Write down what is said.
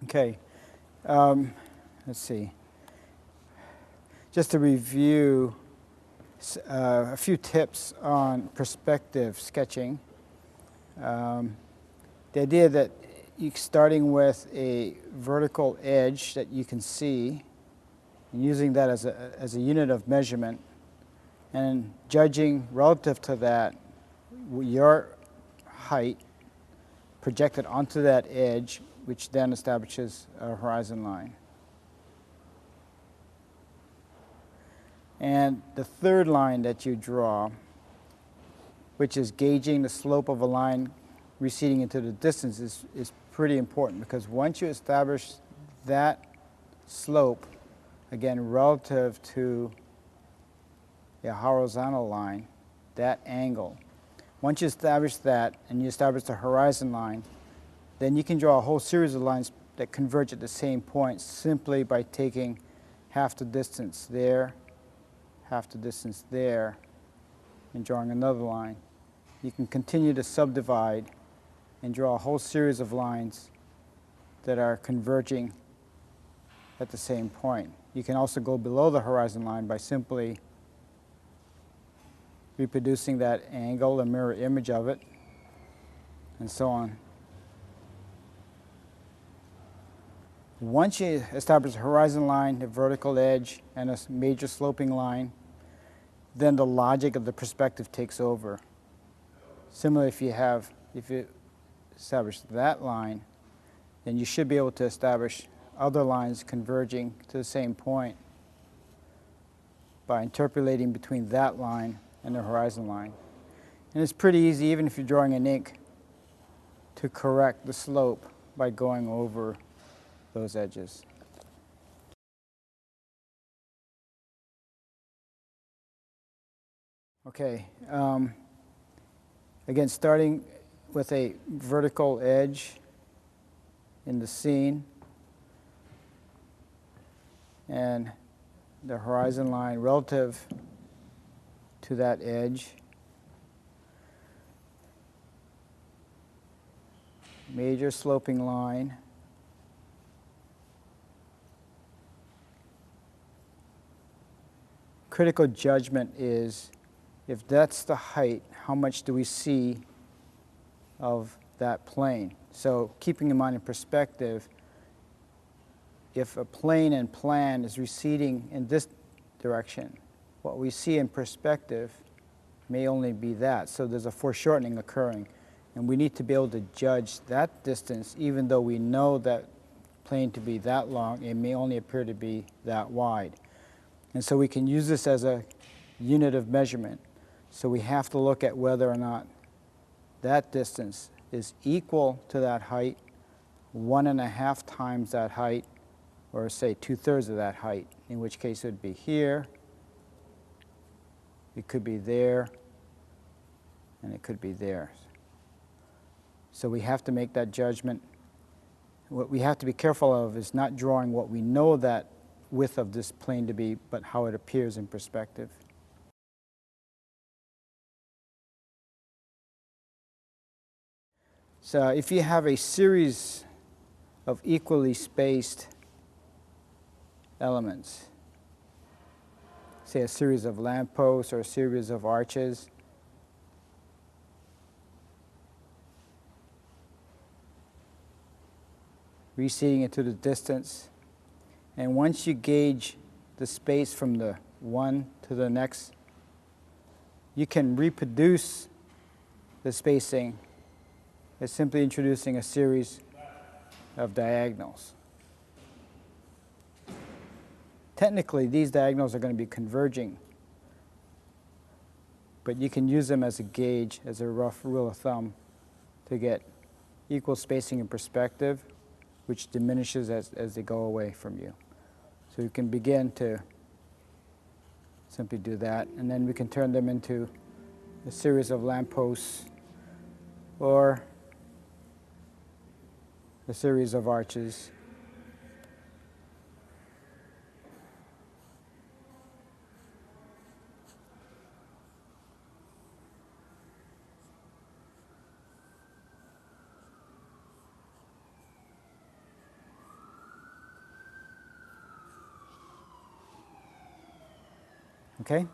Okay, let's see. Just to review a few tips on perspective sketching. Um, the idea that you starting with a vertical edge that you can see and using that as a unit of measurement and judging relative to that your height projected onto that edge, which then establishes a horizon line. And the third line that you draw, which is gauging the slope of a line receding into the distance, is pretty important, because once you establish that slope, again relative to a horizontal line, that angle, once you establish that and you establish the horizon line, then you can draw a whole series of lines that converge at the same point simply by taking half the distance there, half the distance there, and drawing another line. You can continue to subdivide and draw a whole series of lines that are converging at the same point. You can also go below the horizon line by simply reproducing that angle, a mirror image of it, and so on. Once you establish a horizon line, a vertical edge, and a major sloping line, then the logic of the perspective takes over. Similarly, if you establish that line, then you should be able to establish other lines converging to the same point by interpolating between that line and the horizon line. And it's pretty easy, even if you're drawing in ink, to correct the slope by going over those edges. Okay, again, starting with a vertical edge in the scene and the horizon line relative to that edge. Major sloping line. Critical judgment is, if that's the height, how much do we see of that plane? So keeping in mind in perspective, if a plane and plan is receding in this direction, what we see in perspective may only be that. So there's a foreshortening occurring. And we need to be able to judge that distance, even though we know that plane to be that long, it may only appear to be that wide. And so we can use this as a unit of measurement. So we have to look at whether or not that distance is equal to that height, 1.5 times that height, or say 2/3 of that height, in which case it would be here, it could be there, and it could be there. So we have to make that judgment. What we have to be careful of is not drawing what we know that width of this plane to be, but how it appears in perspective. So if you have a series of equally spaced elements, say a series of lampposts or a series of arches, receding into the distance, and once you gauge the space from the one to the next, you can reproduce the spacing by simply introducing a series of diagonals. Technically, these diagonals are going to be converging, but you can use them as a gauge, as a rough rule of thumb, to get equal spacing in perspective, which diminishes as they go away from you. So you can begin to simply do that, and then we can turn them into a series of lampposts or a series of arches. Okay,